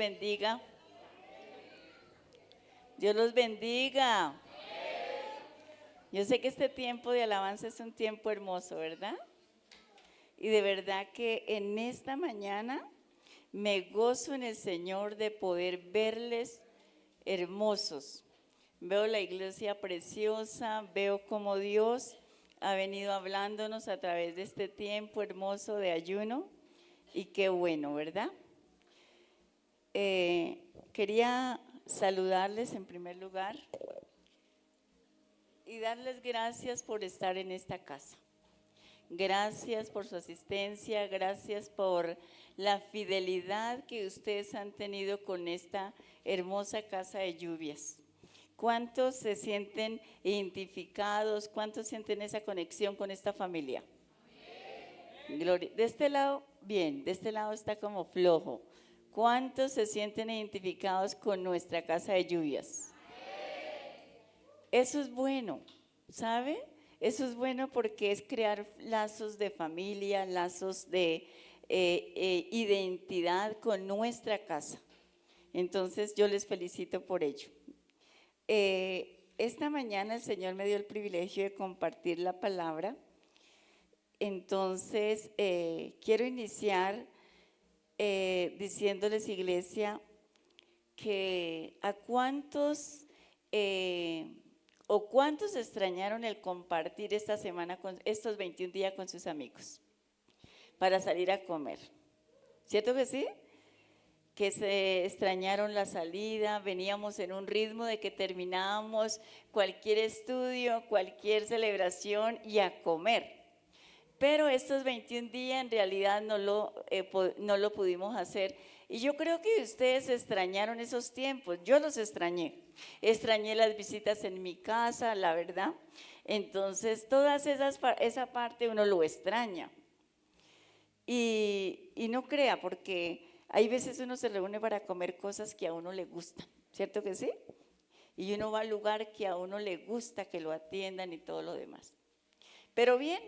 bendiga. Dios los bendiga. Yo sé que este tiempo de alabanza es un tiempo hermoso, ¿verdad? Y de verdad que en esta mañana me gozo en el Señor de poder verles hermosos. Veo la iglesia preciosa, veo cómo Dios ha venido hablándonos a través de este tiempo hermoso de ayuno. Y qué bueno, ¿verdad? Quería saludarles en primer lugar y darles gracias por estar en esta casa. Gracias por su asistencia, gracias por la fidelidad que ustedes han tenido con esta hermosa casa de lluvias. ¿Cuántos se sienten identificados? ¿Cuántos sienten esa conexión con esta familia? Gloria. De este lado, bien, de este lado está como flojo. ¿Cuántos se sienten identificados con nuestra casa de lluvias? Eso es bueno, ¿sabe? Eso es bueno porque es crear lazos de familia, lazos de identidad con nuestra casa. Entonces yo les felicito por ello. Esta mañana el Señor me dio el privilegio de compartir la palabra. Entonces quiero iniciar diciéndoles, iglesia, que a cuántos o cuántos extrañaron el compartir esta semana, con estos 21 días con sus amigos para salir a comer. ¿Cierto que sí? Que se extrañaron la salida, veníamos en un ritmo de que terminábamos cualquier estudio, cualquier celebración y a comer. Pero estos 21 días en realidad no lo pudimos hacer. Y yo creo que ustedes extrañaron esos tiempos, yo los extrañé las visitas en mi casa, la verdad. Entonces esa parte uno lo extraña. Y no crea, porque hay veces uno se reúne para comer cosas que a uno le gustan, ¿cierto que sí? Y uno va al lugar que a uno le gusta que lo atiendan y todo lo demás. Pero bien,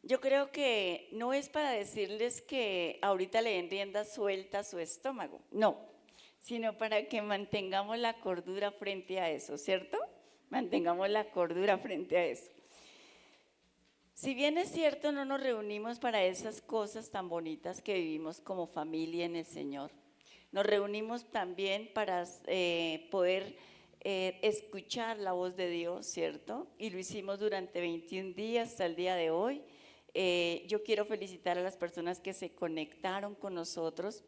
yo creo que no es para decirles que ahorita le den rienda suelta a su estómago, no, sino para que mantengamos la cordura frente a eso, ¿cierto? Mantengamos la cordura frente a eso. Si bien es cierto, no nos reunimos para esas cosas tan bonitas que vivimos como familia en el Señor. Nos reunimos también para poder escuchar la voz de Dios, ¿cierto? Y lo hicimos durante 21 días hasta el día de hoy. Yo quiero felicitar a las personas que se conectaron con nosotros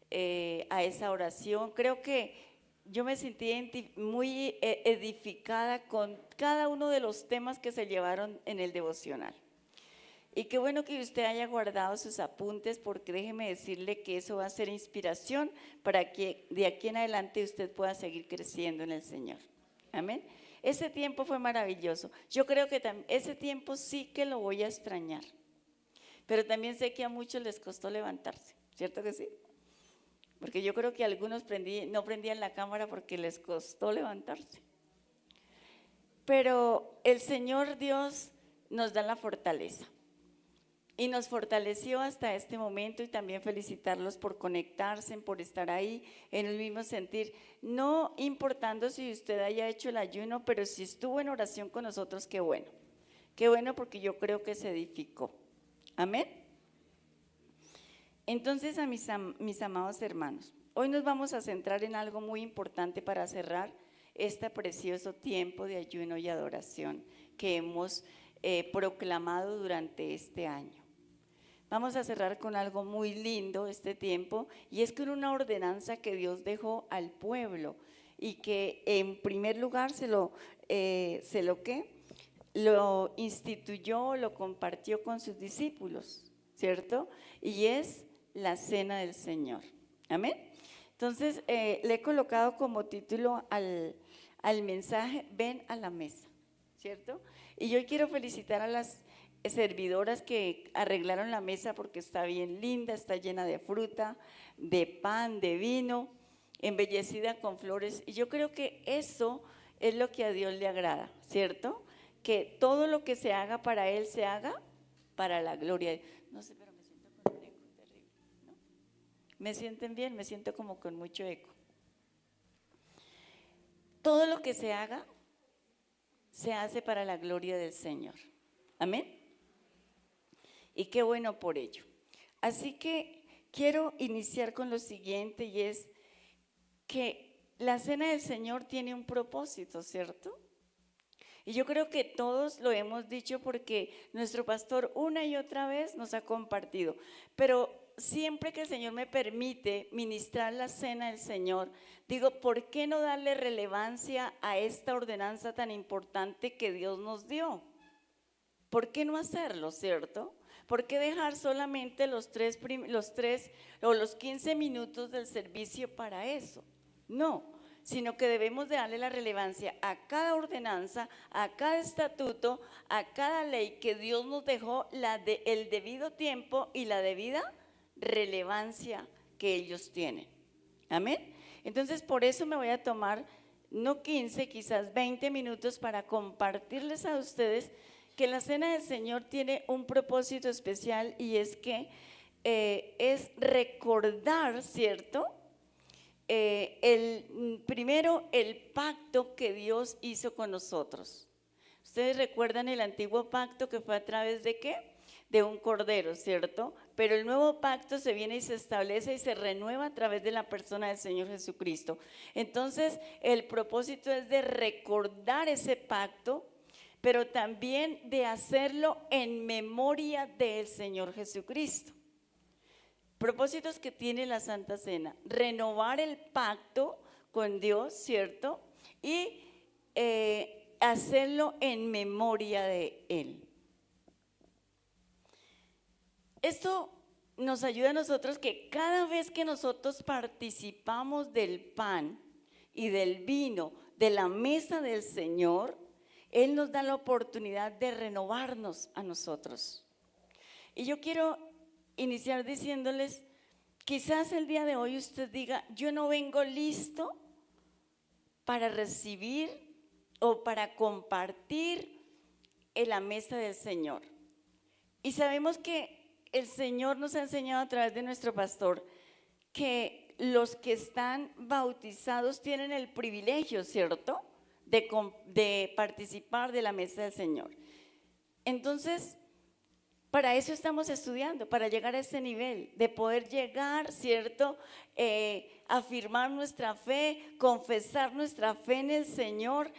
a esa oración. Creo que yo me sentí muy edificada con cada uno de los temas que se llevaron en el devocional. Y qué bueno que usted haya guardado sus apuntes, porque déjeme decirle que eso va a ser inspiración para que de aquí en adelante usted pueda seguir creciendo en el Señor. Amén. Ese tiempo fue maravilloso. Yo creo que ese tiempo sí que lo voy a extrañar. Pero también sé que a muchos les costó levantarse, ¿cierto que sí? Porque yo creo que algunos no prendían la cámara porque les costó levantarse. Pero el Señor Dios nos da la fortaleza. Y nos fortaleció hasta este momento, y también felicitarlos por conectarse, por estar ahí en el mismo sentir, no importando si usted haya hecho el ayuno, pero si estuvo en oración con nosotros, qué bueno, porque yo creo que se edificó. Amén. Entonces, a mis amados hermanos, hoy nos vamos a centrar en algo muy importante para cerrar este precioso tiempo de ayuno y adoración que hemos proclamado durante este año. Vamos a cerrar con algo muy lindo este tiempo, y es con una ordenanza que Dios dejó al pueblo y que en primer lugar lo instituyó, lo compartió con sus discípulos, ¿cierto? Y es la cena del Señor. Amén. Entonces le he colocado como título al mensaje: ven a la mesa, ¿cierto? Y yo quiero felicitar a las servidoras que arreglaron la mesa, porque está bien linda, está llena de fruta, de pan, de vino, embellecida con flores. Y yo creo que eso es lo que a Dios le agrada, ¿cierto? Que todo lo que se haga para Él se haga para la gloria de Dios. No sé, pero me siento con un eco terrible, ¿no? ¿Me sienten bien? Me siento como con mucho eco. Todo lo que se haga, se hace para la gloria del Señor. Amén. Y qué bueno por ello. Así que quiero iniciar con lo siguiente, y es que la cena del Señor tiene un propósito, ¿cierto? Y yo creo que todos lo hemos dicho porque nuestro pastor una y otra vez nos ha compartido. Pero siempre que el Señor me permite ministrar la cena del Señor, digo, ¿por qué no darle relevancia a esta ordenanza tan importante que Dios nos dio? ¿Por qué no hacerlo, cierto? ¿Por qué dejar solamente los 15 minutos del servicio para eso? No, sino que debemos de darle la relevancia a cada ordenanza, a cada estatuto, a cada ley que Dios nos dejó, el debido tiempo y la debida relevancia que ellos tienen. Amén. Entonces, por eso me voy a tomar no 15, quizás 20 minutos para compartirles a ustedes que la cena del Señor tiene un propósito especial, y es que es recordar, ¿cierto? Primero, el pacto que Dios hizo con nosotros. Ustedes recuerdan el antiguo pacto, que fue a través de ¿qué? De un cordero, ¿cierto? Pero el nuevo pacto se viene y se establece y se renueva a través de la persona del Señor Jesucristo. Entonces, el propósito es de recordar ese pacto, pero también de hacerlo en memoria del Señor Jesucristo. Propósitos que tiene la Santa Cena: renovar el pacto con Dios, ¿cierto? Y hacerlo en memoria de Él. Esto nos ayuda a nosotros, que cada vez que nosotros participamos del pan y del vino, de la mesa del Señor, Él nos da la oportunidad de renovarnos a nosotros. Y yo quiero iniciar diciéndoles, quizás el día de hoy usted diga, yo no vengo listo para recibir o para compartir en la mesa del Señor. Y sabemos que el Señor nos ha enseñado a través de nuestro pastor que los que están bautizados tienen el privilegio, ¿cierto?, de participar de la mesa del Señor. Entonces, para eso estamos estudiando, para llegar a ese nivel, de poder llegar, ¿cierto?, afirmar nuestra fe, confesar nuestra fe en el Señor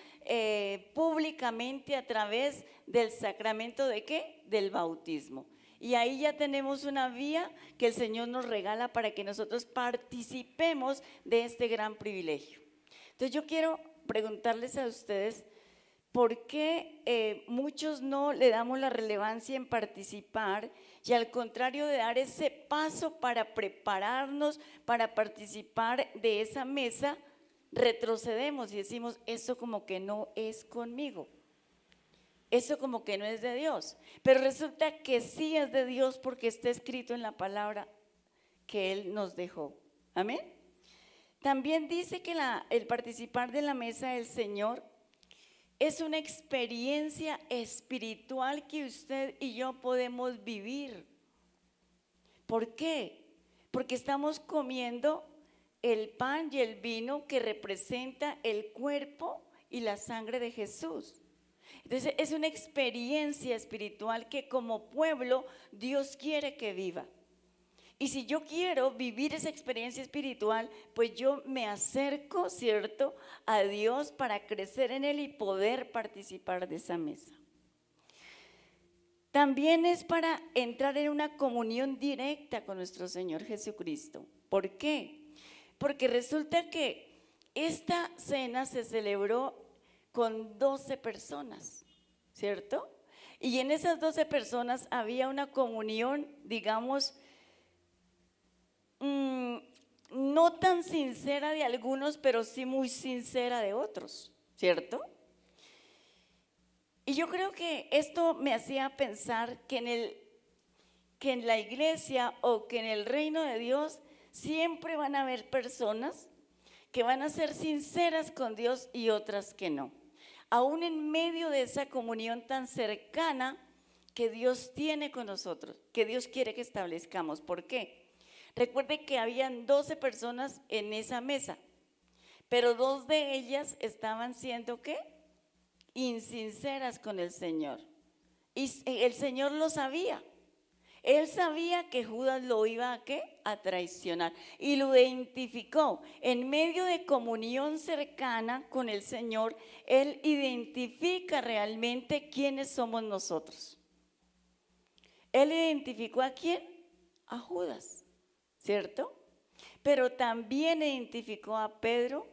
públicamente a través del sacramento ¿de qué? Del bautismo. Y ahí ya tenemos una vía que el Señor nos regala para que nosotros participemos de este gran privilegio. Entonces yo quiero preguntarles a ustedes, ¿por qué muchos no le damos la relevancia en participar, y al contrario de dar ese paso para prepararnos para participar de esa mesa, retrocedemos y decimos, eso como que no es conmigo, eso como que no es de Dios? Pero resulta que sí es de Dios, porque está escrito en la palabra que Él nos dejó. Amén. También dice que el participar de la mesa del Señor es una experiencia espiritual que usted y yo podemos vivir. ¿Por qué? Porque estamos comiendo el pan y el vino que representa el cuerpo y la sangre de Jesús. Entonces es una experiencia espiritual que como pueblo Dios quiere que viva. Y si yo quiero vivir esa experiencia espiritual, pues yo me acerco, ¿cierto?, a Dios para crecer en Él y poder participar de esa mesa. También es para entrar en una comunión directa con nuestro Señor Jesucristo. ¿Por qué? Porque resulta que esta cena se celebró con 12 personas, ¿cierto? Y en esas 12 personas había una comunión, digamos, no tan sincera de algunos, pero sí muy sincera de otros, ¿cierto? Y yo creo que esto me hacía pensar que en la iglesia o que en el reino de Dios siempre van a haber personas que van a ser sinceras con Dios y otras que no. Aún en medio de esa comunión tan cercana que Dios tiene con nosotros, que Dios quiere que establezcamos. ¿Por qué? Recuerde que habían 12 personas en esa mesa, pero 2 de ellas estaban siendo, ¿qué? Insinceras con el Señor. Y el Señor lo sabía. Él sabía que Judas lo iba a ¿qué? A traicionar. Y lo identificó. En medio de comunión cercana con el Señor, Él identifica realmente quiénes somos nosotros. Él identificó ¿a quién? A Judas, ¿cierto? Pero también identificó a Pedro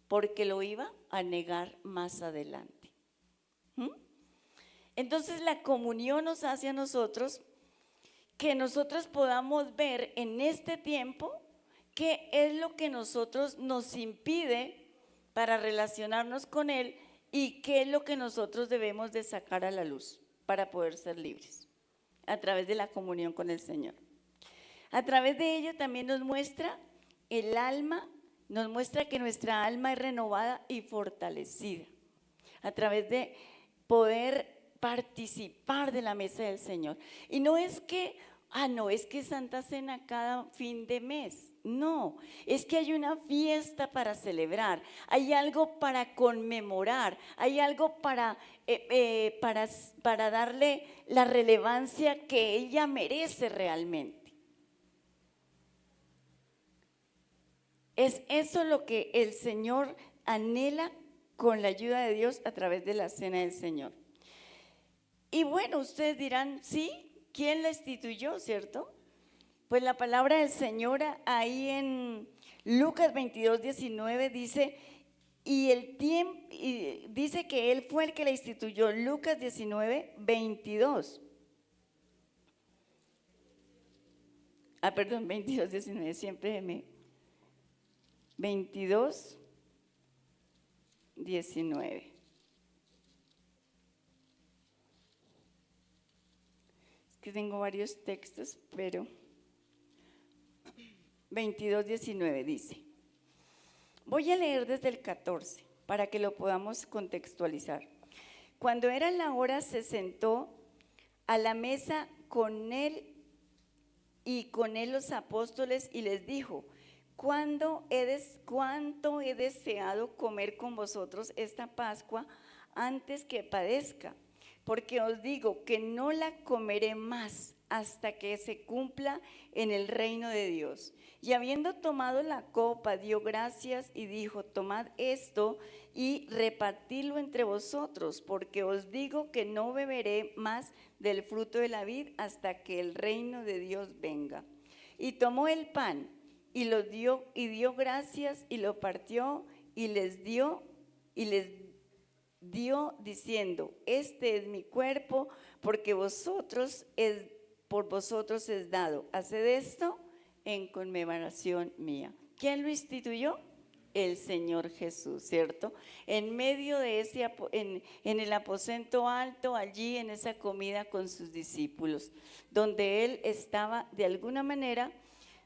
porque lo iba a negar más adelante. Entonces la comunión nos hace a nosotros que nosotros podamos ver en este tiempo qué es lo que nosotros nos impide para relacionarnos con Él y qué es lo que nosotros debemos de sacar a la luz para poder ser libres a través de la comunión con el Señor. A través de ello también nos muestra el alma, nos muestra que nuestra alma es renovada y fortalecida a través de poder participar de la mesa del Señor. Y no es que, no, es que Santa Cena cada fin de mes. No, es que hay una fiesta para celebrar, hay algo para conmemorar, hay algo para darle la relevancia que ella merece realmente. Es eso lo que el Señor anhela con la ayuda de Dios a través de la cena del Señor. Y bueno, ustedes dirán, sí, ¿quién la instituyó, cierto? Pues la palabra del Señor ahí en Lucas 22:19 dice, y dice que Él fue el que la instituyó. Lucas 19:22. Perdón, 22:19, siempre me... 22:19. Es que tengo varios textos, pero 22:19 dice. Voy a leer desde el 14 para que lo podamos contextualizar. Cuando era la hora, se sentó a la mesa con él y con él los apóstoles y les dijo: cuánto he deseado comer con vosotros esta Pascua antes que padezca, porque os digo que no la comeré más hasta que se cumpla en el reino de Dios. Y habiendo tomado la copa, dio gracias y dijo: tomad esto y repartidlo entre vosotros, porque os digo que no beberé más del fruto de la vid hasta que el reino de Dios venga. Y tomó el pan y lo dio, y dio gracias y lo partió y les dio diciendo: este es mi cuerpo, por vosotros es dado. Haced esto en conmemoración mía. ¿Quién lo instituyó? El Señor Jesús, ¿cierto? En medio de en el aposento alto, allí en esa comida con sus discípulos, donde Él estaba de alguna manera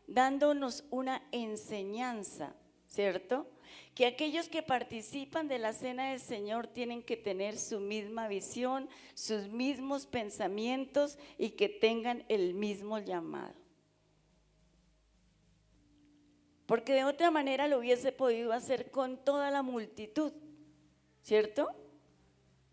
dándonos una enseñanza, ¿cierto? Que aquellos que participan de la cena del Señor tienen que tener su misma visión, sus mismos pensamientos y que tengan el mismo llamado. Porque de otra manera lo hubiese podido hacer con toda la multitud, ¿cierto?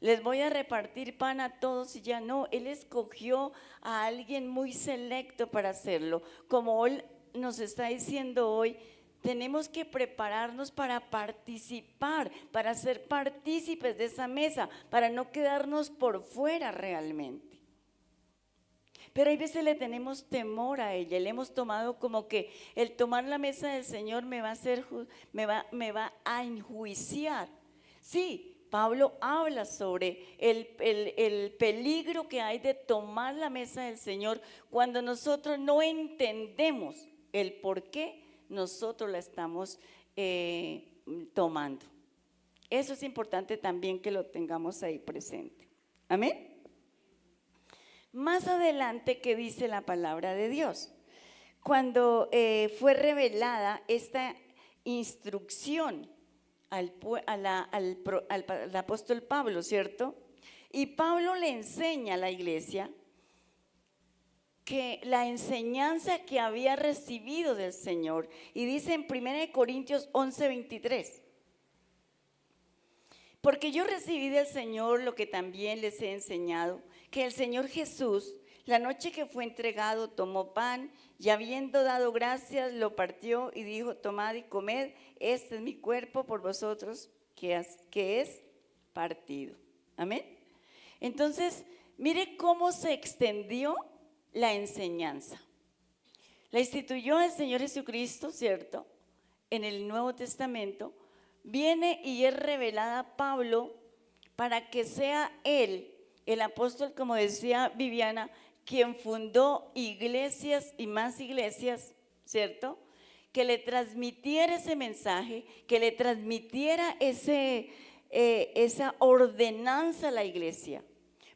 Les voy a repartir pan a todos y ya no. Él escogió a alguien muy selecto para hacerlo. Como Él nos está diciendo hoy, tenemos que prepararnos para participar, para ser partícipes de esa mesa, para no quedarnos por fuera realmente. Pero hay veces le tenemos temor a ella, le hemos tomado como que el tomar la mesa del Señor me va a enjuiciar. Sí, Pablo habla sobre el peligro que hay de tomar la mesa del Señor cuando nosotros no entendemos el por qué nosotros la estamos tomando. Eso es importante también que lo tengamos ahí presente. Amén. Más adelante, ¿qué dice la palabra de Dios? Cuando fue revelada esta instrucción al apóstol Pablo, ¿cierto? Y Pablo le enseña a la iglesia que la enseñanza que había recibido del Señor. Y dice en 1 Corintios 11:23, porque yo recibí del Señor lo que también les he enseñado, que el Señor Jesús, la noche que fue entregado, tomó pan y habiendo dado gracias, lo partió y dijo: tomad y comed, este es mi cuerpo por vosotros, que es partido. Amén. Entonces, mire cómo se extendió la enseñanza. La instituyó el Señor Jesucristo, ¿cierto? En el Nuevo Testamento. Viene y es revelada a Pablo para que sea él, el apóstol, como decía Viviana, quien fundó iglesias y más iglesias, ¿cierto? Que le transmitiera ese mensaje, que le transmitiera esa ordenanza a la iglesia,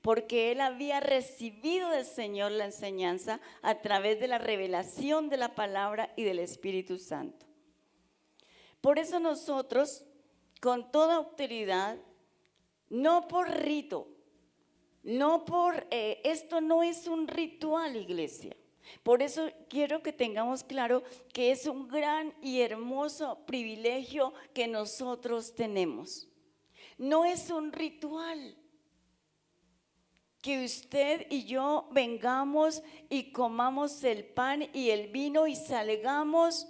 porque él había recibido del Señor la enseñanza a través de la revelación de la palabra y del Espíritu Santo. Por eso nosotros, con toda autoridad, no por rito, esto no es un ritual, iglesia. Por eso quiero que tengamos claro que es un gran y hermoso privilegio que nosotros tenemos. No es un ritual que usted y yo vengamos y comamos el pan y el vino y salgamos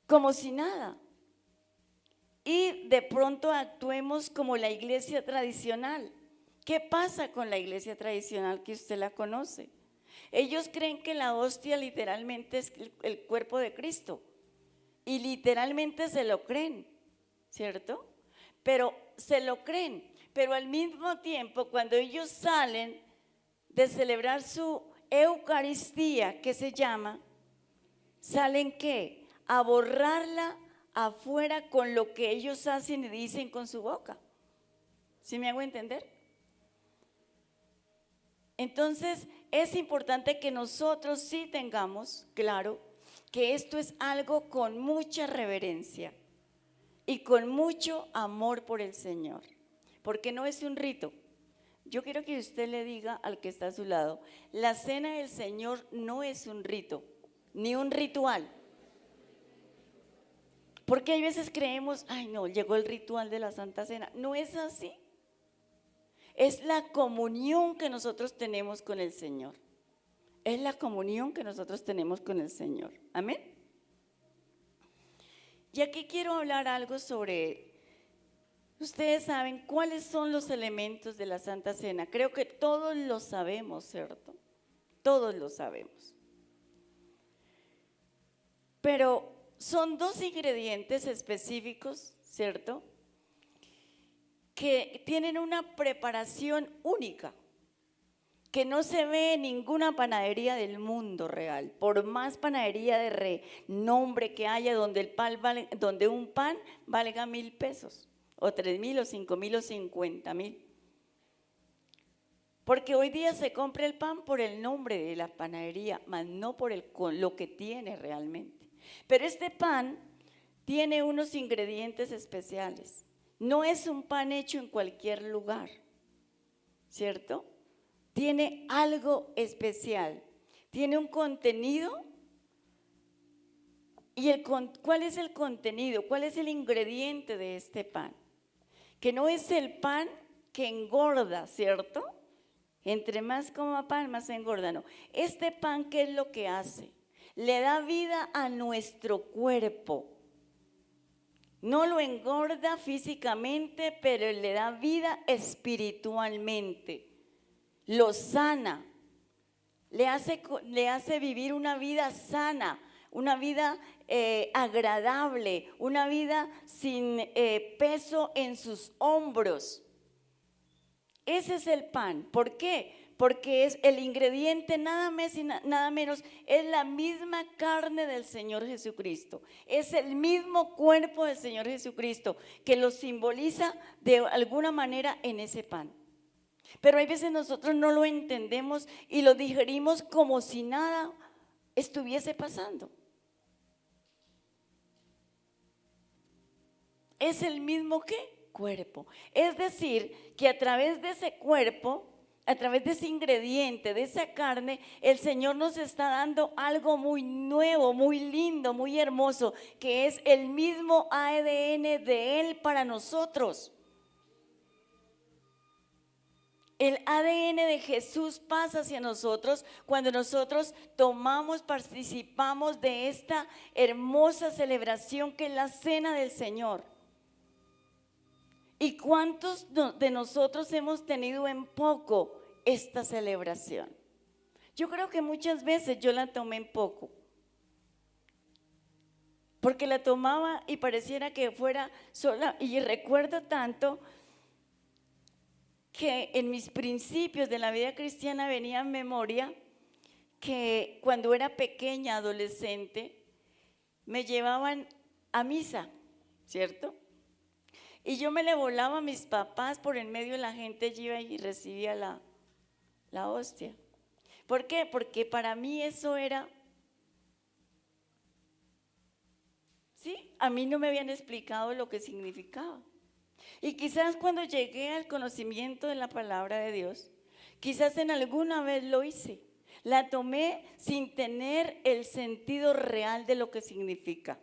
como si nada. Y de pronto actuemos como la iglesia tradicional. ¿Qué pasa con la iglesia tradicional que usted la conoce? Ellos creen que la hostia literalmente es el cuerpo de Cristo. Y literalmente se lo creen, ¿cierto? Pero se lo creen. Pero al mismo tiempo, cuando ellos salen de celebrar su Eucaristía, que se llama, ¿salen qué? A borrarla afuera con lo que ellos hacen y dicen con su boca. ¿Sí me hago entender? Entonces, es importante que nosotros sí tengamos claro que esto es algo con mucha reverencia y con mucho amor por el Señor, porque no es un rito. Yo quiero que usted le diga al que está a su lado: la cena del Señor no es un rito, ni un ritual. Porque hay veces creemos: ay no, llegó el ritual de la Santa Cena. No es así. Es la comunión que nosotros tenemos con el Señor. Es la comunión que nosotros tenemos con el Señor. Amén. Y aquí quiero hablar algo sobre, ustedes saben cuáles son los elementos de la Santa Cena. Creo que todos lo sabemos, ¿cierto? Todos lo sabemos. Pero son dos ingredientes específicos, ¿cierto?, que tienen una preparación única, que no se ve en ninguna panadería del mundo real. Por más panadería de renombre que haya, donde un pan valga 1,000 pesos, o 3,000, o 5,000, o 50,000. Porque hoy día se compra el pan por el nombre de la panadería, más no por lo que tiene realmente. Pero este pan tiene unos ingredientes especiales. No es un pan hecho en cualquier lugar, ¿cierto? Tiene algo especial, tiene un contenido. ¿Y cuál es el contenido? ¿Cuál es el ingrediente de este pan? Que no es el pan que engorda, ¿cierto? Entre más coma pan, más engorda, no. Este pan, ¿qué es lo que hace? Le da vida a nuestro cuerpo. No lo engorda físicamente, pero le da vida espiritualmente. Lo sana, le hace vivir una vida sana, una vida agradable, una vida sin peso en sus hombros. Ese es el pan. ¿Por qué? Porque es el ingrediente nada más y nada menos, es la misma carne del Señor Jesucristo. Es el mismo cuerpo del Señor Jesucristo que lo simboliza de alguna manera en ese pan. Pero hay veces nosotros no lo entendemos y lo digerimos como si nada estuviese pasando. Es el mismo ¿qué? Cuerpo. Es decir, que a través de ese cuerpo a través de ese ingrediente, de esa carne, el Señor nos está dando algo muy nuevo, muy lindo, muy hermoso, que es el mismo ADN de Él para nosotros. El ADN de Jesús pasa hacia nosotros cuando nosotros tomamos, participamos de esta hermosa celebración que es la Cena del Señor. ¿Y cuántos de nosotros hemos tenido en poco esta celebración? Yo creo que muchas veces yo la tomé en poco, porque la tomaba y pareciera que fuera sola. Y recuerdo tanto que en mis principios de la vida cristiana venía en memoria que cuando era pequeña, adolescente, me llevaban a misa, ¿cierto? Y yo me le volaba a mis papás por en medio de la gente, yo iba y recibía la hostia. ¿Por qué? Porque para mí eso era, ¿sí? A mí no me habían explicado lo que significaba. Y quizás cuando llegué al conocimiento de la palabra de Dios, quizás en alguna vez lo hice. La tomé sin tener el sentido real de lo que significa.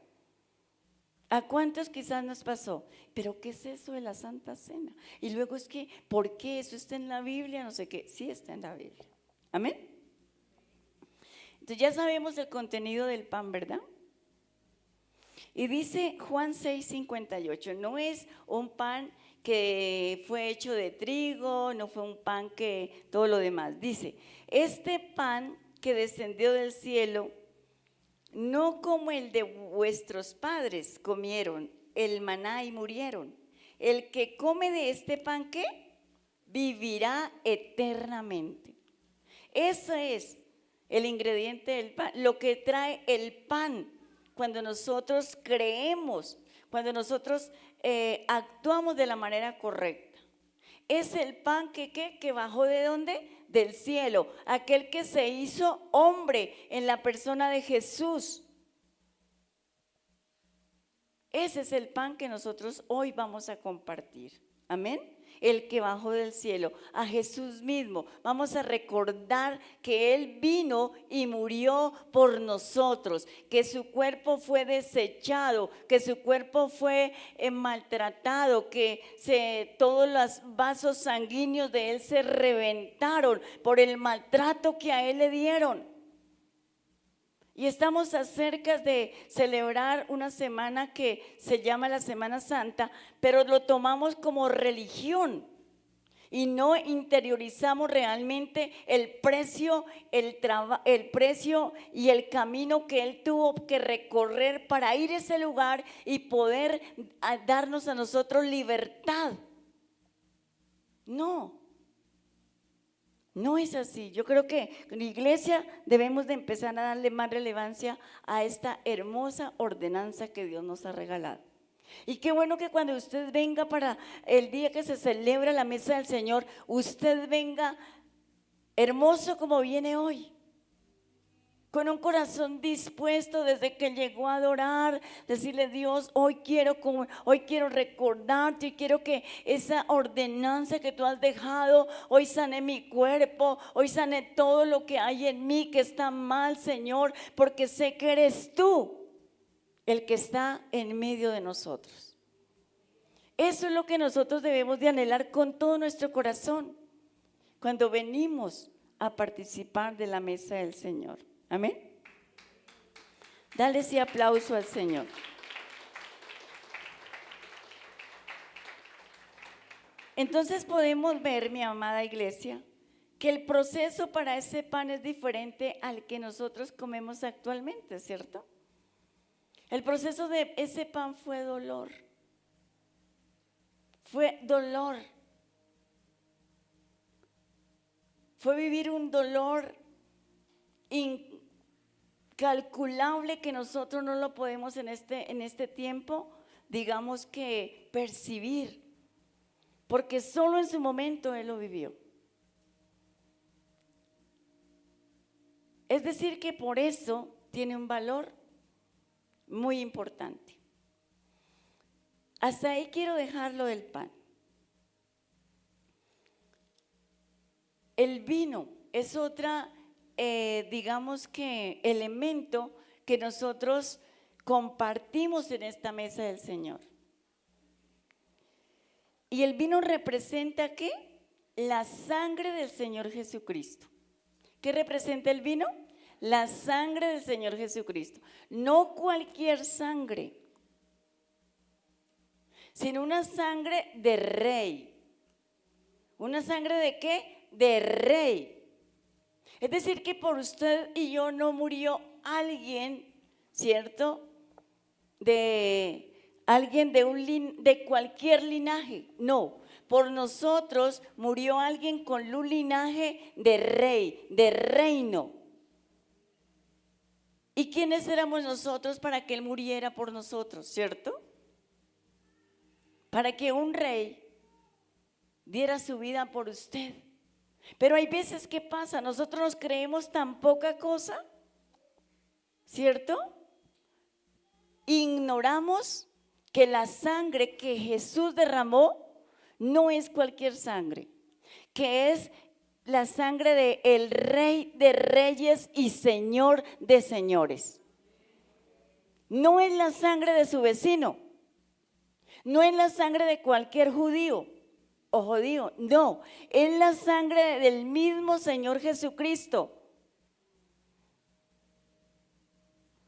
¿A cuántos quizás nos pasó? ¿Pero qué es eso de la Santa Cena? Y luego es que, ¿por qué eso está en la Biblia? No sé qué. Sí está en la Biblia. Amén. Entonces ya sabemos el contenido del pan, ¿verdad? Y dice Juan 6:58, no es un pan que fue hecho de trigo, no fue un pan que todo lo demás. Dice, este pan que descendió del cielo, no como el de vuestros padres comieron el maná y murieron. El que come de este pan, ¿qué? Vivirá eternamente. Ese es el ingrediente del pan, lo que trae el pan. Cuando nosotros creemos, cuando nosotros actuamos de la manera correcta. Es el pan que bajó ¿de dónde? Del cielo. Aquel que se hizo hombre en la persona de Jesús. Ese es el pan que nosotros hoy vamos a compartir. Amén. El que bajó del cielo, a Jesús mismo. Vamos a recordar que Él vino y murió por nosotros, que su cuerpo fue desechado, que su cuerpo fue maltratado, que todos los vasos sanguíneos de Él se reventaron por el maltrato que a Él le dieron. Y estamos acerca de celebrar una semana que se llama la Semana Santa, pero lo tomamos como religión y no interiorizamos realmente el precio, el precio y el camino que Él tuvo que recorrer para ir a ese lugar y poder darnos a nosotros libertad. No es así. Yo creo que en la iglesia debemos de empezar a darle más relevancia a esta hermosa ordenanza que Dios nos ha regalado. Y qué bueno que cuando usted venga para el día que se celebra la mesa del Señor, usted venga hermoso como viene hoy. Con un corazón dispuesto desde que llegó a adorar, decirle Dios, hoy quiero recordarte y quiero que esa ordenanza que tú has dejado, hoy sane mi cuerpo, hoy sane todo lo que hay en mí que está mal, Señor, porque sé que eres tú el que está en medio de nosotros. Eso es lo que nosotros debemos de anhelar con todo nuestro corazón cuando venimos a participar de la mesa del Señor. Amén. Dale ese aplauso al Señor. Entonces podemos ver, mi amada iglesia, que el proceso para ese pan es diferente al que nosotros comemos actualmente, ¿cierto? El proceso de ese pan fue dolor. Fue dolor. Fue vivir un dolor incalculable que nosotros no lo podemos en este tiempo, digamos que percibir, porque solo en su momento Él lo vivió. Es decir que por eso tiene un valor muy importante. Hasta ahí quiero dejarlo del pan. El vino es otra, digamos que elemento que nosotros compartimos en esta mesa del Señor. Y el vino representa ¿qué? La sangre del Señor Jesucristo. ¿Qué representa el vino? La sangre del Señor Jesucristo. No cualquier sangre, sino una sangre de rey. ¿Una sangre de qué? De rey. Es decir, que por usted y yo no murió alguien, ¿cierto? Alguien de cualquier linaje, no. Por nosotros murió alguien con un linaje de rey, de reino. ¿Y quiénes éramos nosotros para que Él muriera por nosotros, cierto? Para que un rey diera su vida por usted. Pero hay veces que pasa, nosotros nos creemos tan poca cosa, ¿cierto? Ignoramos que la sangre que Jesús derramó no es cualquier sangre, que es la sangre de el Rey de Reyes y Señor de Señores. No es la sangre de su vecino, no es la sangre de cualquier judío o judío, no, es la sangre del mismo Señor Jesucristo.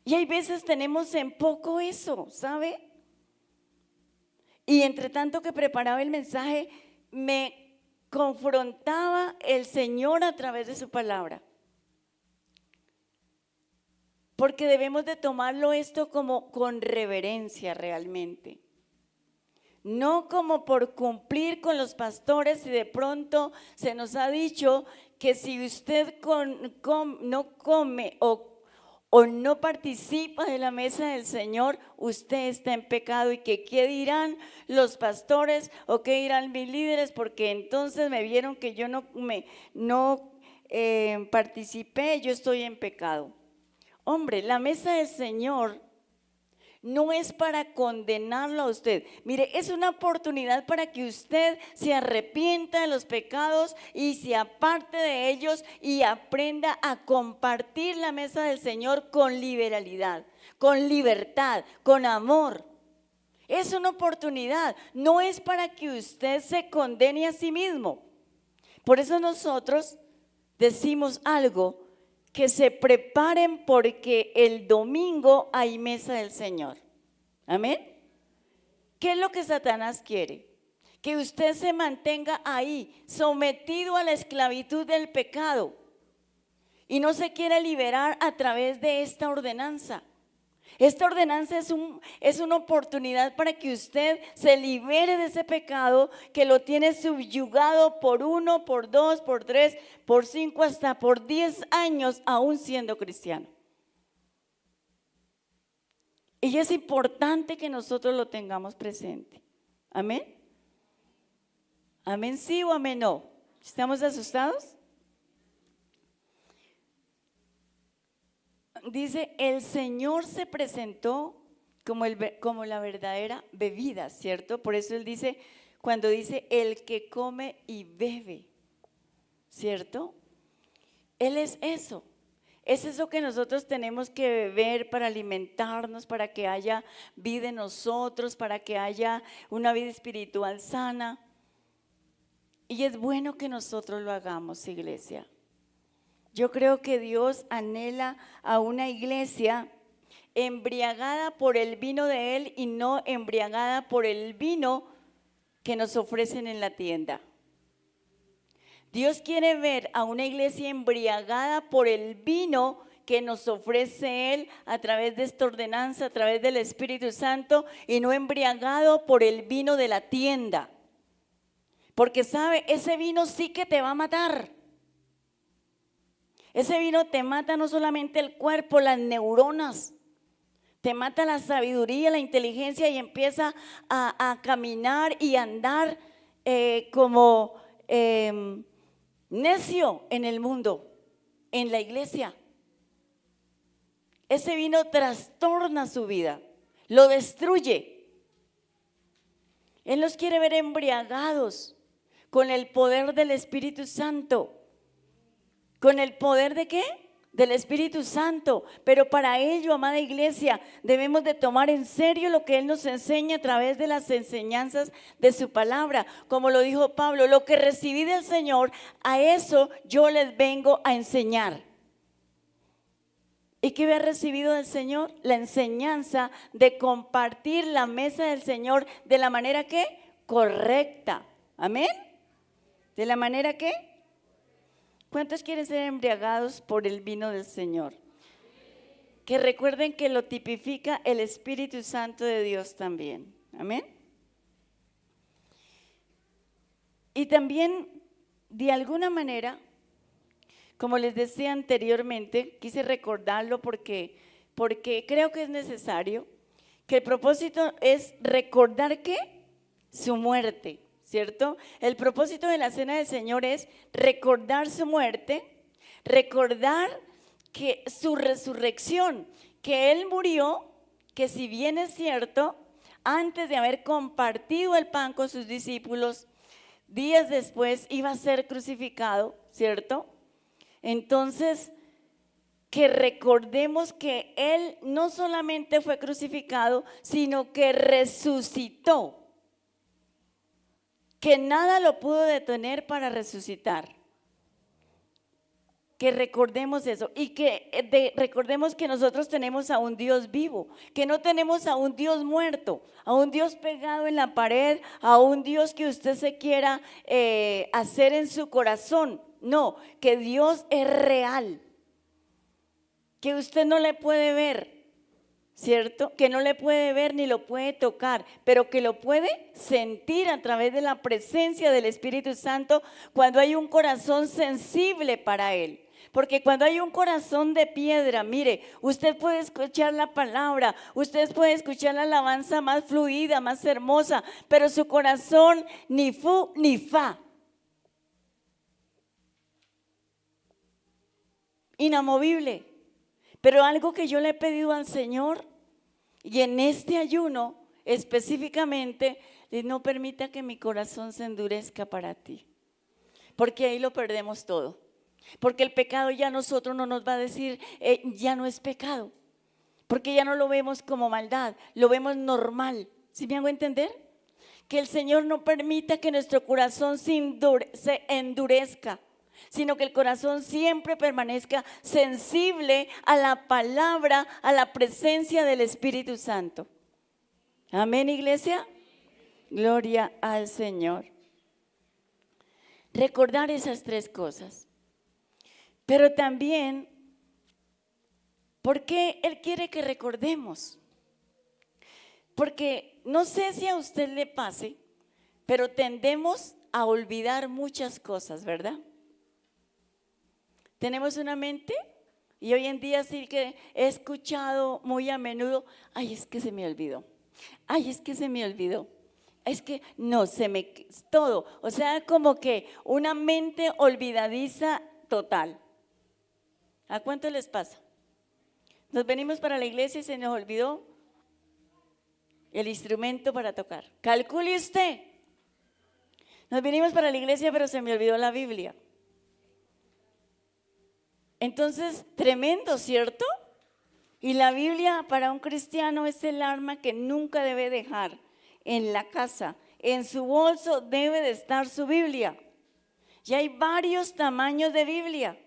Y hay veces tenemos en poco eso, ¿sabe? Y entre tanto que preparaba el mensaje, me confrontaba el Señor a través de su palabra. Porque debemos de tomarlo esto como con reverencia realmente. No como por cumplir con los pastores y de pronto se nos ha dicho que si usted no come o no participa de la mesa del Señor, usted está en pecado. Y que qué dirán los pastores o qué dirán mis líderes, porque entonces me vieron que yo no participé, yo estoy en pecado. Hombre, la mesa del Señor no es para condenarlo a usted. Mire, es una oportunidad para que usted se arrepienta de los pecados y se aparte de ellos y aprenda a compartir la mesa del Señor con liberalidad, con libertad, con amor. Es una oportunidad, no es para que usted se condene a sí mismo. Por eso nosotros decimos algo, que se preparen porque el domingo hay mesa del Señor. Amén. ¿Qué es lo que Satanás quiere? Que usted se mantenga ahí, sometido a la esclavitud del pecado y no se quiere liberar a través de esta ordenanza. Esta ordenanza es una oportunidad para que usted se libere de ese pecado que lo tiene subyugado por 1, por 2, por 3, por 5, hasta por 10 años aún siendo cristiano. Y es importante que nosotros lo tengamos presente. ¿Amén? ¿Amén sí o amén no? ¿Estamos asustados? Dice, el Señor se presentó como la verdadera bebida, ¿cierto? Por eso Él dice, cuando dice, el que come y bebe, ¿cierto? Él es eso. Es eso que nosotros tenemos que beber para alimentarnos, para que haya vida en nosotros, para que haya una vida espiritual sana. Y es bueno que nosotros lo hagamos, iglesia. Yo creo que Dios anhela a una iglesia embriagada por el vino de Él y no embriagada por el vino que nos ofrecen en la tienda. Dios quiere ver a una iglesia embriagada por el vino que nos ofrece Él a través de esta ordenanza, a través del Espíritu Santo, y no embriagado por el vino de la tienda. Porque sabe, ese vino sí que te va a matar. Ese vino te mata no solamente el cuerpo, las neuronas, te mata la sabiduría, la inteligencia, y empieza a caminar y andar como necio en el mundo, en la iglesia. Ese vino trastorna su vida, lo destruye. Él nos quiere ver embriagados con el poder del Espíritu Santo. ¿Con el poder de qué? Del Espíritu Santo. Pero para ello, amada iglesia, debemos de tomar en serio lo que Él nos enseña a través de las enseñanzas de su palabra. Como lo dijo Pablo, lo que recibí del Señor, a eso yo les vengo a enseñar. ¿Y qué había recibido del Señor? La enseñanza de compartir la mesa del Señor de la manera que correcta. Amén. ¿De la manera que? ¿Cuántos quieren ser embriagados por el vino del Señor? Que recuerden que lo tipifica el Espíritu Santo de Dios también. Amén. Y también, de alguna manera, como les decía anteriormente, quise recordarlo porque creo que es necesario, que el propósito es recordar ¿qué? Su muerte, ¿cierto? El propósito de la Cena del Señor es recordar su muerte, recordar que su resurrección, que Él murió, que si bien es cierto, antes de haber compartido el pan con sus discípulos, días después iba a ser crucificado, ¿cierto? Entonces, que recordemos que Él no solamente fue crucificado, sino que resucitó, que nada lo pudo detener para resucitar. Que recordemos eso y que recordemos que nosotros tenemos a un Dios vivo, que no tenemos a un Dios muerto, a un Dios pegado en la pared, a un Dios que usted se quiera hacer en su corazón. No, que Dios es real, que usted no le puede ver, ¿cierto? Que no le puede ver ni lo puede tocar, pero que lo puede sentir a través de la presencia del Espíritu Santo cuando hay un corazón sensible para Él. Porque cuando hay un corazón de piedra, mire, usted puede escuchar la palabra, usted puede escuchar la alabanza más fluida, más hermosa, pero su corazón ni fu ni fa. Inamovible. Pero algo que yo le he pedido al Señor, y en este ayuno específicamente, no permita que mi corazón se endurezca para ti, porque ahí lo perdemos todo. Porque el pecado ya nosotros no nos va a decir, ya no es pecado, porque ya no lo vemos como maldad, lo vemos normal. ¿Sí me hago entender? Que el Señor no permita que nuestro corazón se endurezca, sino que el corazón siempre permanezca sensible a la palabra, a la presencia del Espíritu Santo. Amén, iglesia. Gloria al Señor. Recordar esas tres cosas. Pero también, ¿por qué Él quiere que recordemos? Porque no sé si a usted le pase, pero tendemos a olvidar muchas cosas, ¿verdad? Tenemos una mente y hoy en día sí que he escuchado muy a menudo, ay, es que se me olvidó, ay, es que se me olvidó, es que no, todo, o sea, como que una mente olvidadiza total. ¿A cuánto les pasa? Nos venimos para la iglesia y se nos olvidó el instrumento para tocar. Calcule usted. Nos vinimos para la iglesia, pero se me olvidó la Biblia. Entonces, tremendo, ¿cierto? Y la Biblia para un cristiano es el arma que nunca debe dejar en la casa. En su bolso debe de estar su Biblia. Y hay varios tamaños de Biblia.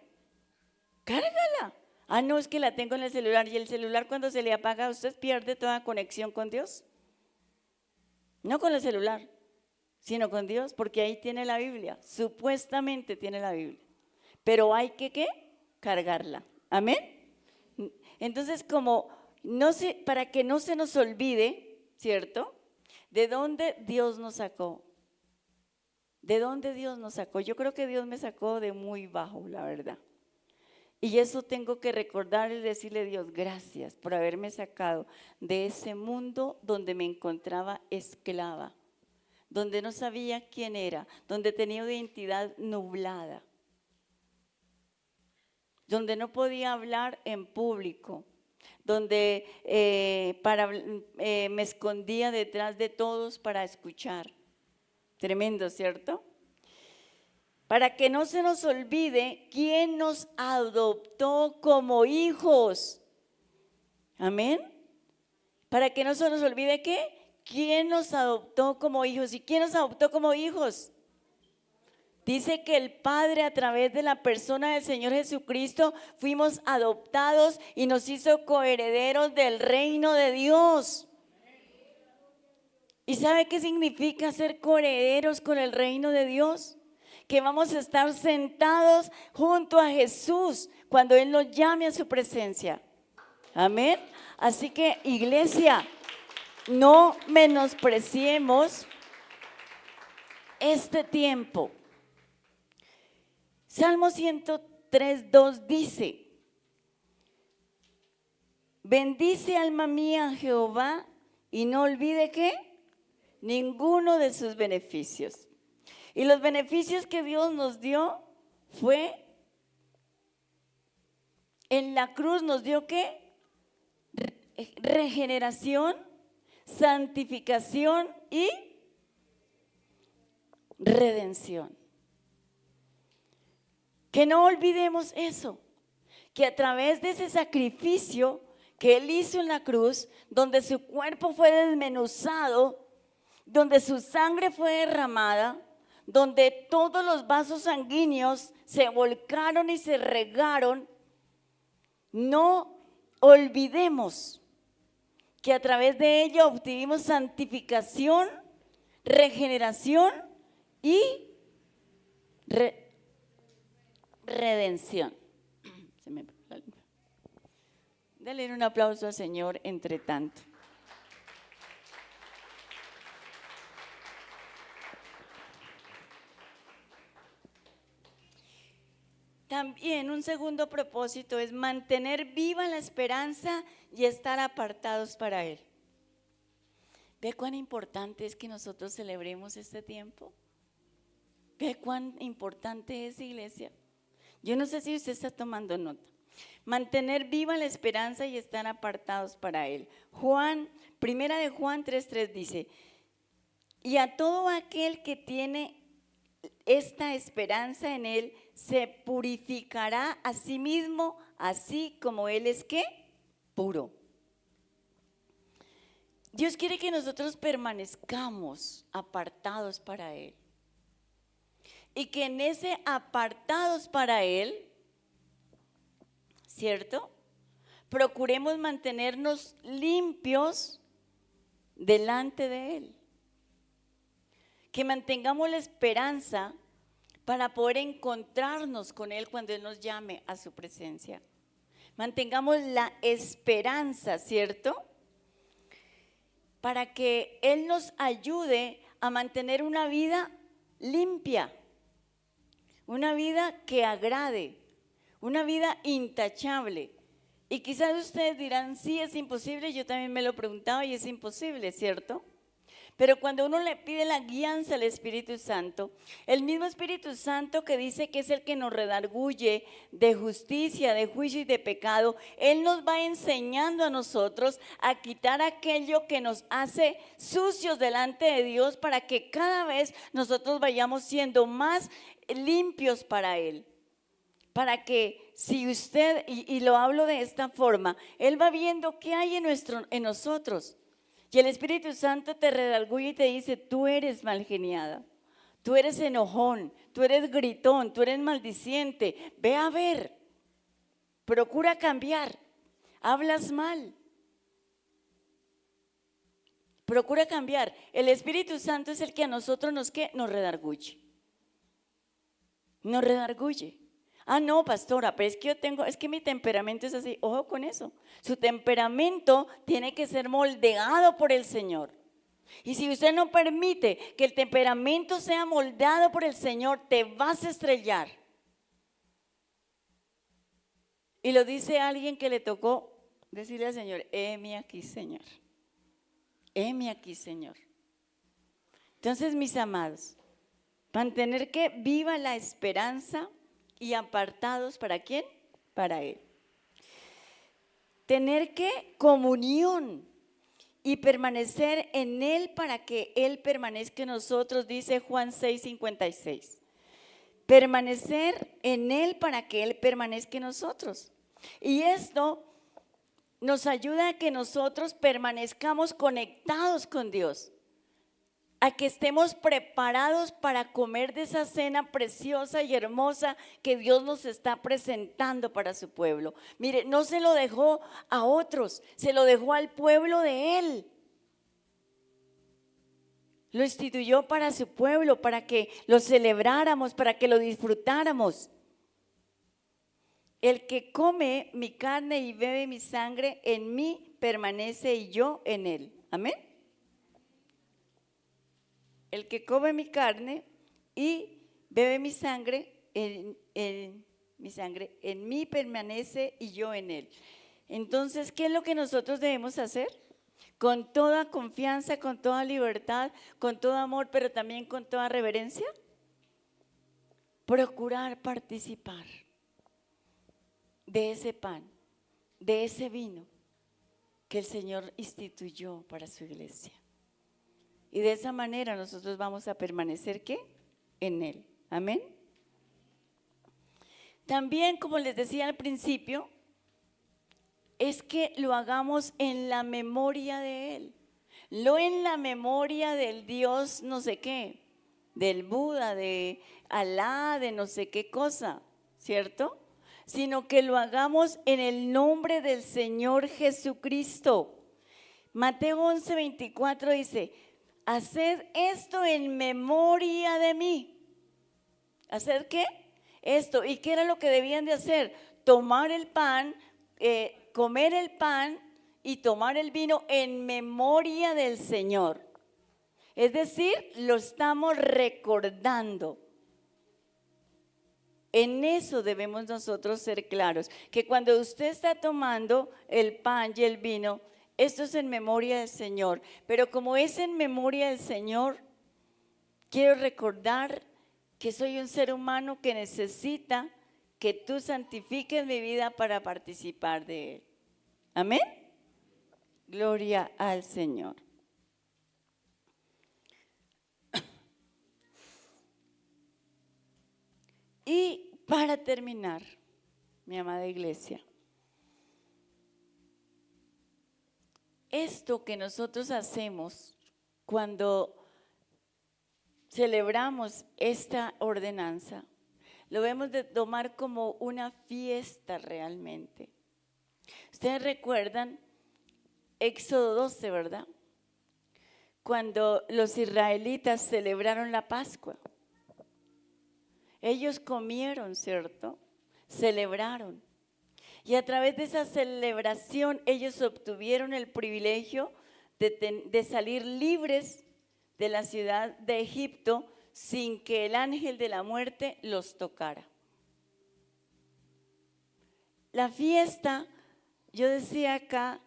Cárgala. Ah, no, es que la tengo en el celular. Y el celular cuando se le apaga, usted pierde toda conexión con Dios. No con el celular, sino con Dios, porque ahí tiene la Biblia. Supuestamente tiene la Biblia. Pero hay que, ¿qué? Cargarla. Amén. Entonces, como no sé, para que no se nos olvide, ¿cierto? ¿De dónde Dios nos sacó? ¿De dónde Dios nos sacó? Yo creo que Dios me sacó de muy bajo, la verdad. Y eso tengo que recordar y decirle a Dios, gracias por haberme sacado de ese mundo donde me encontraba esclava, donde no sabía quién era, donde tenía una identidad nublada, donde no podía hablar en público, donde me escondía detrás de todos para escuchar. Tremendo, ¿cierto? para que no se nos olvide quién nos adoptó como hijos. Amén. Para que no se nos olvide quién nos adoptó como hijos. ¿Y quién nos adoptó como hijos? Dice que el Padre, a través de la persona del Señor Jesucristo, fuimos adoptados y nos hizo coherederos del reino de Dios. ¿Y sabe qué significa ser coherederos con el reino de Dios? Que vamos a estar sentados junto a Jesús cuando Él nos llame a su presencia. Amén. Así que, iglesia, no menospreciemos este tiempo. Salmo 103:2 dice: bendice alma mía a Jehová y no olvide ninguno de sus beneficios. Y los beneficios que Dios nos dio fue, en la cruz nos dio regeneración, santificación y redención. Que no olvidemos eso, que a través de ese sacrificio que Él hizo en la cruz, donde su cuerpo fue desmenuzado, donde su sangre fue derramada, donde todos los vasos sanguíneos se volcaron y se regaron, no olvidemos que a través de ello obtuvimos santificación, regeneración y redención. Dale un aplauso al Señor entre tanto. También un segundo propósito es mantener viva la esperanza y estar apartados para Él. ¿Ve cuán importante es que nosotros celebremos este tiempo? ¿Ve cuán importante es, iglesia? Yo no sé si usted está tomando nota. Mantener viva la esperanza y estar apartados para Él. Primera de Juan 3:3 dice: y a todo aquel que tiene esta esperanza en Él, se purificará a sí mismo, así como Él es puro. Dios quiere que nosotros permanezcamos apartados para Él. Y que en ese apartados para Él, ¿cierto?, procuremos mantenernos limpios delante de Él. Que mantengamos la esperanza para poder encontrarnos con Él cuando Él nos llame a su presencia. Mantengamos la esperanza, ¿cierto?, para que Él nos ayude a mantener una vida limpia, una vida que agrade, una vida intachable. Y quizás ustedes dirán: sí, es imposible. Yo también me lo preguntaba y es imposible, ¿cierto? Pero cuando uno le pide la guianza al Espíritu Santo, el mismo Espíritu Santo que dice que es el que nos redarguye de justicia, de juicio y de pecado, Él nos va enseñando a nosotros a quitar aquello que nos hace sucios delante de Dios, para que cada vez nosotros vayamos siendo más limpios para Él. Para que si usted, y lo hablo de esta forma, Él va viendo qué hay en nosotros. Y el Espíritu Santo te redarguye y te dice: tú eres malgeniada, tú eres enojón, tú eres gritón, tú eres maldiciente. Ve a ver, procura cambiar, hablas mal. Procura cambiar. El Espíritu Santo es el que a nosotros nos redarguye. Nos redarguye. Ah, no, pastora, pero es que mi temperamento es así. Ojo con eso. Su temperamento tiene que ser moldeado por el Señor. Y si usted no permite que el temperamento sea moldeado por el Señor, te vas a estrellar. Y lo dice alguien que le tocó decirle al Señor: heme aquí, Señor. Heme aquí, Señor. Entonces, mis amados, mantener que viva la esperanza y apartados, ¿para quién? Para Él. Tener comunión y permanecer en Él para que Él permanezca en nosotros, dice Juan 6:56. permanecer en Él para que Él permanezca en nosotros. Y esto nos ayuda a que nosotros permanezcamos conectados con Dios, a que estemos preparados para comer de esa cena preciosa y hermosa que Dios nos está presentando para su pueblo. Mire, no se lo dejó a otros, se lo dejó al pueblo de Él. Lo instituyó para su pueblo, para que lo celebráramos, para que lo disfrutáramos. El que come mi carne y bebe mi sangre, en mí permanece y yo en él. Amén. El que come mi carne y bebe mi sangre, en mí permanece y yo en él. Entonces, ¿qué es lo que nosotros debemos hacer? Con toda confianza, con toda libertad, con todo amor, pero también con toda reverencia, procurar participar de ese pan, de ese vino que el Señor instituyó para su iglesia. Y de esa manera nosotros vamos a permanecer, ¿qué? En Él. Amén. También, como les decía al principio, es que lo hagamos en la memoria de Él. No en la memoria del Dios no sé qué, del Buda, de Alá, de no sé qué cosa, ¿cierto? Sino que lo hagamos en el nombre del Señor Jesucristo. Mateo 11:24 dice: haced esto en memoria de mí. ¿Hacer qué? Esto. ¿Y qué era lo que debían de hacer? Tomar el pan, comer el pan y tomar el vino en memoria del Señor. Es decir, lo estamos recordando. En eso debemos nosotros ser claros, que cuando usted está tomando el pan y el vino, esto es en memoria del Señor. Pero como es en memoria del Señor, quiero recordar que soy un ser humano que necesita que tú santifiques mi vida para participar de Él. Amén. Gloria al Señor. Y para terminar, mi amada iglesia, esto que nosotros hacemos cuando celebramos esta ordenanza, lo debemos de tomar como una fiesta realmente. Ustedes recuerdan Éxodo 12, ¿verdad? Cuando los israelitas celebraron la Pascua. Ellos comieron, ¿cierto? Celebraron. Y a través de esa celebración ellos obtuvieron el privilegio de salir libres de la ciudad de Egipto sin que el ángel de la muerte los tocara. La fiesta, yo decía acá,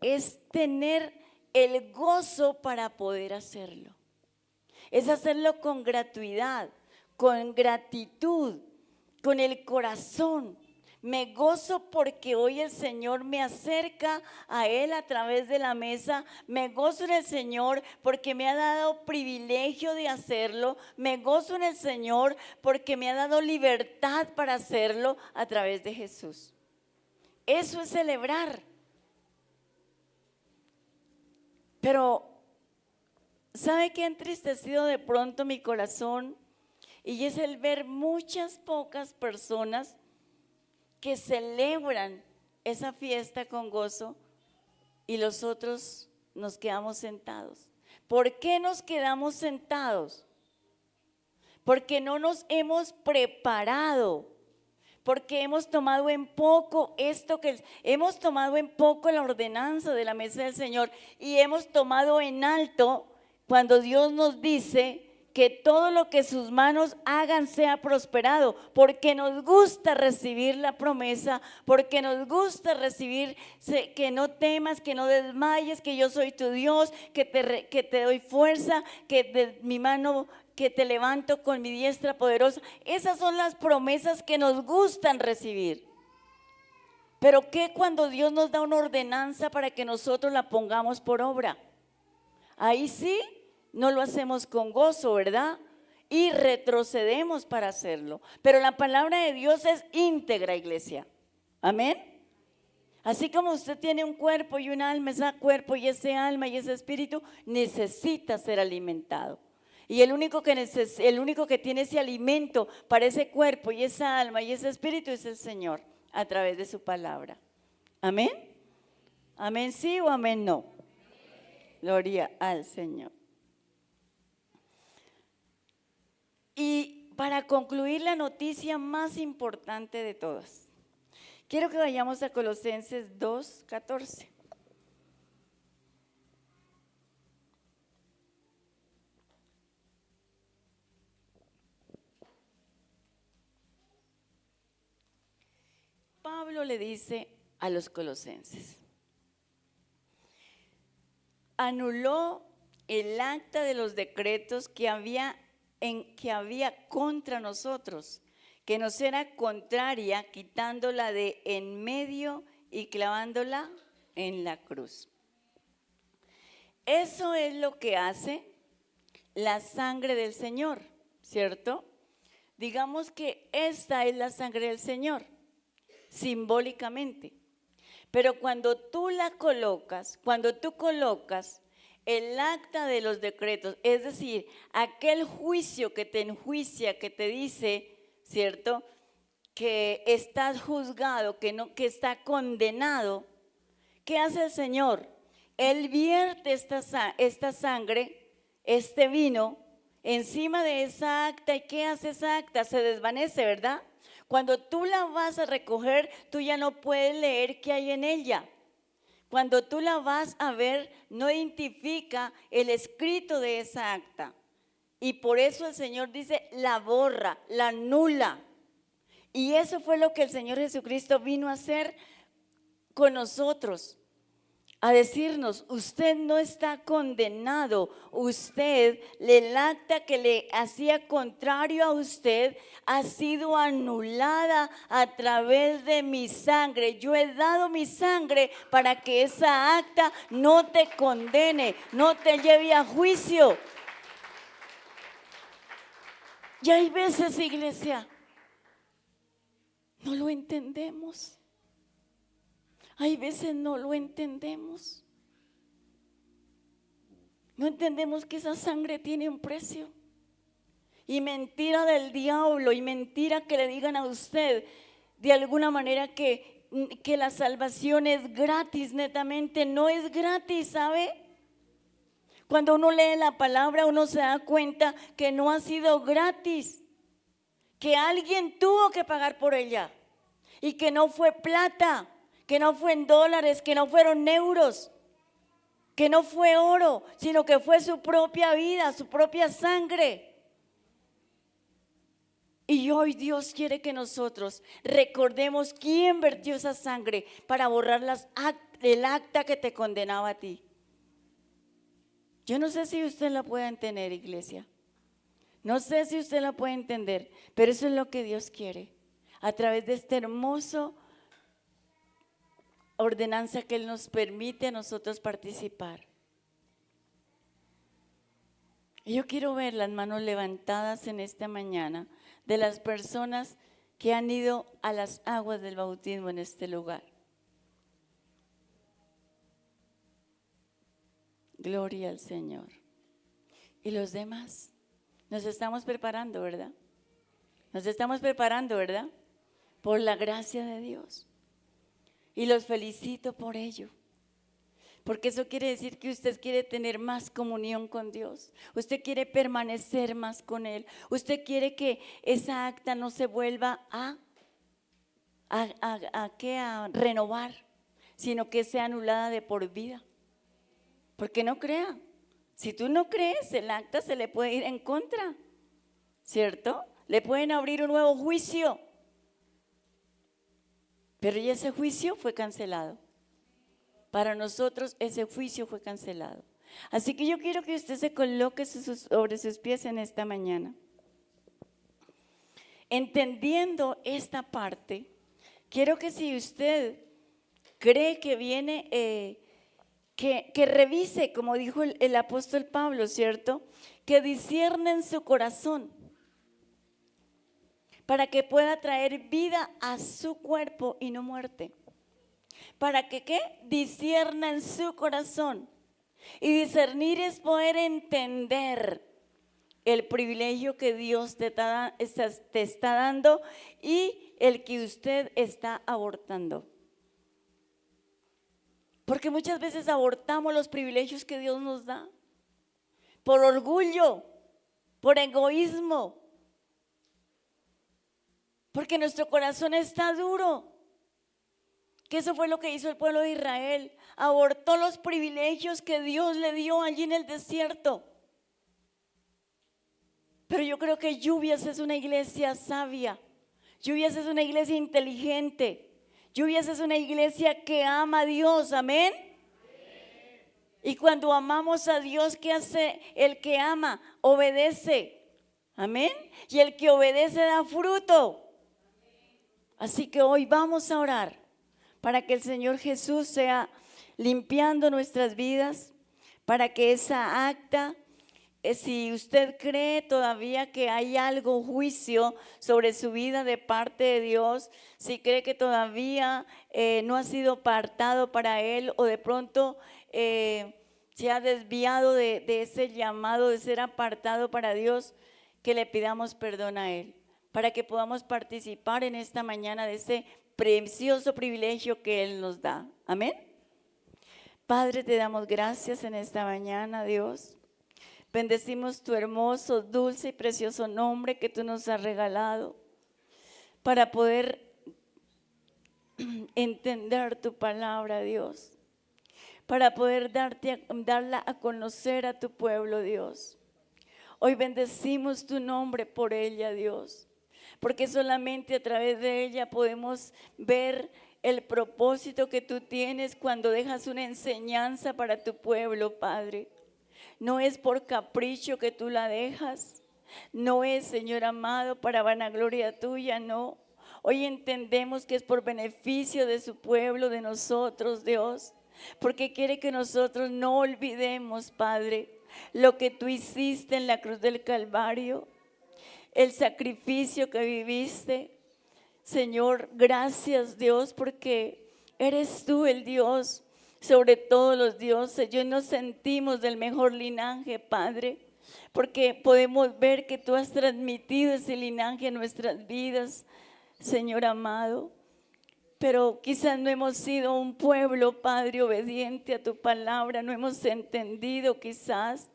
es tener el gozo para poder hacerlo. Es hacerlo con gratuidad, con gratitud, con el corazón. Me gozo porque hoy el Señor me acerca a Él a través de la mesa. Me gozo en el Señor porque me ha dado privilegio de hacerlo. Me gozo en el Señor porque me ha dado libertad para hacerlo a través de Jesús. Eso es celebrar. Pero, ¿sabe qué ha entristecido de pronto mi corazón? Y es el ver muchas pocas personas que celebran esa fiesta con gozo y los otros nos quedamos sentados. ¿Por qué nos quedamos sentados? Porque no nos hemos preparado, porque hemos tomado en poco hemos tomado en poco la ordenanza de la mesa del Señor y hemos tomado en alto cuando Dios nos dice que todo lo que sus manos hagan sea prosperado, porque nos gusta recibir la promesa, porque nos gusta recibir que no temas, que no desmayes, que yo soy tu Dios, que te doy fuerza, que de mi mano, que te levanto con mi diestra poderosa. Esas son las promesas que nos gustan recibir. Pero ¿qué cuando Dios nos da una ordenanza para que nosotros la pongamos por obra? Ahí sí no lo hacemos con gozo, ¿verdad? y retrocedemos para hacerlo. Pero la palabra de Dios es íntegra, iglesia. Amén. Así como usted tiene un cuerpo y un alma, ese cuerpo y ese alma y ese espíritu necesita ser alimentado. Y el único que tiene ese alimento para ese cuerpo y esa alma y ese espíritu es el Señor a través de su palabra. Amén. Amén sí o amén no. Gloria al Señor. Y para concluir la noticia más importante de todas, quiero que vayamos a Colosenses 2:14. Pablo le dice a los colosenses: anuló el acta de los decretos que había contra nosotros, que nos era contraria, quitándola de en medio y clavándola en la cruz. Eso es lo que hace la sangre del Señor, ¿cierto? Digamos que esta es la sangre del Señor, simbólicamente. Pero cuando tú colocas el acta de los decretos, es decir, aquel juicio que te enjuicia, que te dice, ¿cierto?, que estás juzgado, que está condenado, ¿qué hace el Señor? Él vierte esta sangre, este vino, encima de esa acta. ¿Y qué hace esa acta? Se desvanece, ¿verdad? Cuando tú la vas a recoger, tú ya no puedes leer qué hay en ella. Cuando tú la vas a ver, no identifica el escrito de esa acta. Y por eso el Señor dice, la borra, la anula. Y eso fue lo que el Señor Jesucristo vino a hacer con nosotros. A decirnos, usted no está condenado, usted, el acta que le hacía contrario a usted ha sido anulada a través de mi sangre. Yo he dado mi sangre para que esa acta no te condene, no te lleve a juicio. Y hay veces, iglesia, no lo entendemos. Hay veces no lo entendemos. No entendemos que esa sangre tiene un precio. Y mentira del diablo, y mentira que le digan a usted de alguna manera que la salvación es gratis, netamente no es gratis, ¿sabe? Cuando uno lee la palabra, uno se da cuenta que no ha sido gratis, que alguien tuvo que pagar por ella y que no fue plata, que no fue en dólares, que no fueron euros, que no fue oro, sino que fue su propia vida, su propia sangre. Y hoy Dios quiere que nosotros recordemos quién vertió esa sangre para borrar el acta que te condenaba a ti. Yo no sé si usted la puede entender, iglesia. No sé si usted la puede entender, pero eso es lo que Dios quiere a través de este hermoso ordenanza que Él nos permite a nosotros participar. Y yo quiero ver las manos levantadas en esta mañana de las personas que han ido a las aguas del bautismo en este lugar. Gloria al Señor. Y los demás, nos estamos preparando, ¿verdad? Nos estamos preparando, ¿verdad? Por la gracia de Dios. Y los felicito por ello, porque eso quiere decir que usted quiere tener más comunión con Dios, usted quiere permanecer más con Él, usted quiere que esa acta no se vuelva a renovar, sino que sea anulada de por vida. Porque no crea, si tú no crees, el acta se le puede ir en contra, ¿cierto? Le pueden abrir un nuevo juicio. Pero ya ese juicio fue cancelado. Para nosotros ese juicio fue cancelado. Así que yo quiero que usted se coloque sobre sus pies en esta mañana. Entendiendo esta parte, quiero que si usted cree que viene, que revise, como dijo el apóstol Pablo, ¿cierto? Que discierne en su corazón. para que pueda traer vida a su cuerpo y no muerte. Para que, ¿qué? Discierna en su corazón. Y discernir es poder entender el privilegio que Dios te está dando y el que usted está abortando. Porque muchas veces abortamos los privilegios que Dios nos da por orgullo, por egoísmo, porque nuestro corazón está duro. Que eso fue lo que hizo el pueblo de Israel. Abortó los privilegios que Dios le dio allí en el desierto. Pero yo creo que Lluvias es una iglesia sabia. Lluvias es una iglesia inteligente. Lluvias es una iglesia que ama a Dios. Amén. Y cuando amamos a Dios, ¿qué hace el que ama? Obedece. Amén. Y el que obedece da fruto. Así que hoy vamos a orar para que el Señor Jesús sea limpiando nuestras vidas, para que esa acta, si usted cree todavía que hay algo, juicio sobre su vida de parte de Dios, si cree que todavía no ha sido apartado para Él o de pronto se ha desviado de ese llamado de ser apartado para Dios, que le pidamos perdón a Él, para que podamos participar en esta mañana de ese precioso privilegio que Él nos da. Amén. Padre, te damos gracias en esta mañana, Dios. Bendecimos tu hermoso, dulce y precioso nombre que tú nos has regalado para poder entender tu palabra, Dios, para poder darla a conocer a tu pueblo, Dios. Hoy bendecimos tu nombre por ella, Dios, porque solamente a través de ella podemos ver el propósito que tú tienes cuando dejas una enseñanza para tu pueblo, Padre. No es por capricho que tú la dejas, no es, Señor amado, para vanagloria tuya, no. Hoy entendemos que es por beneficio de su pueblo, de nosotros, Dios, porque quiere que nosotros no olvidemos, Padre, lo que tú hiciste en la cruz del Calvario, el sacrificio que viviste. Señor, gracias, Dios, porque eres tú el Dios sobre todos los dioses. Yo nos sentimos del mejor linaje, Padre, porque podemos ver que tú has transmitido ese linaje en nuestras vidas, Señor amado. Pero quizás no hemos sido un pueblo, Padre, obediente a tu palabra. No hemos entendido quizás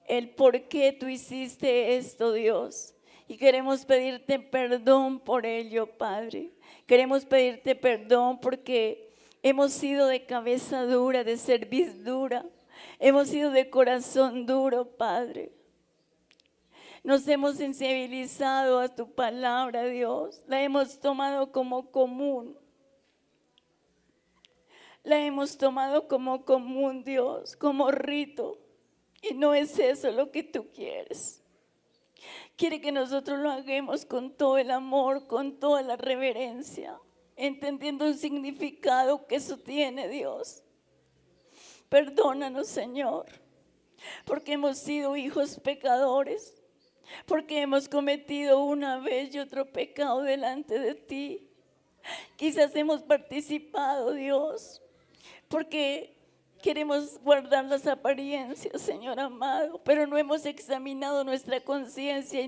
el por qué tú hiciste esto, Dios. Y queremos pedirte perdón por ello, Padre. Queremos pedirte perdón porque hemos sido de cabeza dura, de cerviz dura. Hemos sido de corazón duro, Padre. Nos hemos sensibilizado a tu palabra, Dios. La hemos tomado como común. La hemos tomado como común, Dios, como rito. Y no es eso lo que tú quieres. Quiere que nosotros lo hagamos con todo el amor, con toda la reverencia, entendiendo el significado que eso tiene, Dios. Perdónanos, Señor, porque hemos sido hijos pecadores, porque hemos cometido una vez y otro pecado delante de ti. Quizás hemos participado, Dios, porque queremos guardar las apariencias, Señor amado, pero no hemos examinado nuestra conciencia.